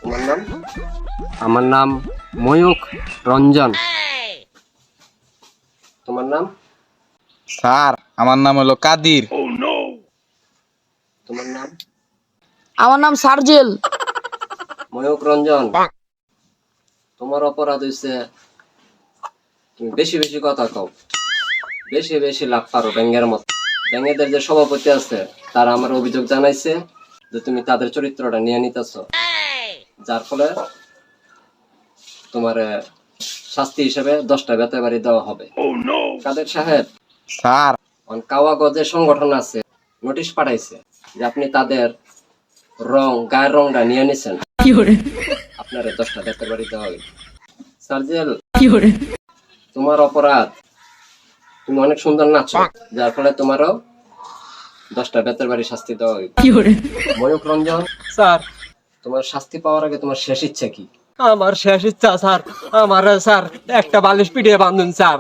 তোমার নাম? আমার নাম ময়ূখ রঞ্জন। তোমার নাম? স্যার আমার নাম হলো কাদির। তোমার নাম? আমার নাম সার্জেল। ময়ূখ রঞ্জন, তোমার অপরাধ হইছে তুমি বেশি বেশি কথা কও, বেশি বেশি লাভ পারো ব্যাঙের মতো। ব্যাঙেদের যে সভাপতি আছে তারা আমার অভিযোগ জানাইছে যে তুমি তাদের চরিত্রটা নিয়ে নিতেছ, যার ফলে তোমার শাস্তি হিসেবে 10টা বেতের বাড়ি দেওয়া হবে। কাদের সাহেব, স্যার কাওয়াগজের সংগঠন আছে, নোটিশ পাঠাইছে যে আপনি তাদের গায়ের রংটা নিয়ে নিছেন, আপনার 10টা বেতের বাড়ি দেওয়া হবে। সার্জেল, তোমার অপরাধ তুমি অনেক সুন্দর নাচো, যার ফলে তোমারও 10টা বেতের বাড়ি শাস্তি দেওয়া হবে। ময়ূখ রঞ্জন, স্যার তোমার শাস্তি পাওয়ার আগে তোমার শেষ ইচ্ছা কি? আমার শেষ ইচ্ছা স্যার, আমার স্যার একটা বালিশ পিটিয়ে বাঁধুন স্যার।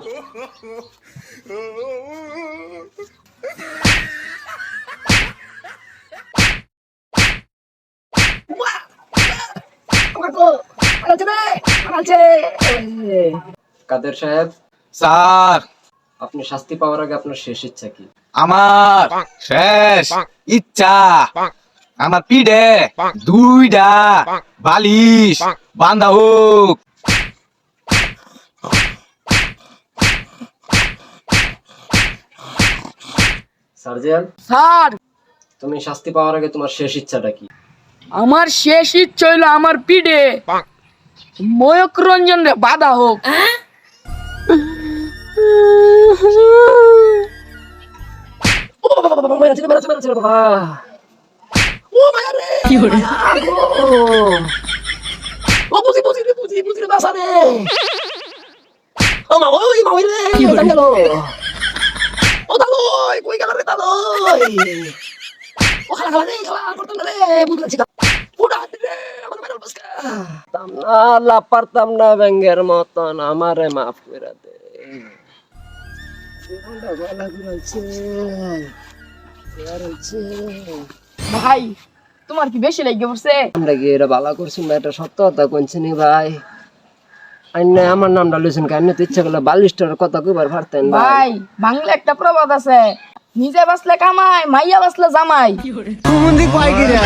কাদের সাহেব, স্যার আপনি শাস্তি পাওয়ার আগে আপনার শেষ ইচ্ছা কি? আমার শেষ ইচ্ছা আমার পিঠে 2টা বালিশ বান্ধা হোক। সার্জেল, স্যার তুমি শাস্তি পাওয়ার আগে তোমার শেষ ইচ্ছাটা কি? আমার শেষ ইচ্ছা হইলো আমার পিঠে ময়ূখ রঞ্জন রে বাধা হোক। লাভ পারতাম না ব্যাঙের মতন, আমারে মাফ করে দে। ভাই তোমার কি বেশি লেগে পড়ছে? আমরা কি এটা ভালো করছি না? এটা সত্য কথা কইছি নি ভাই। আইনে আমার নামটা লইছেন কেন? তো ইচ্ছা করলে বালিশটার কথা কইবার পারতেন ভাই। ভাই বাংলা একটা প্রবাদ আছে, নিজে বাঁচলে কামাই, মাইয়া বাঁচলে জামাই। তুমি কয় কি রে?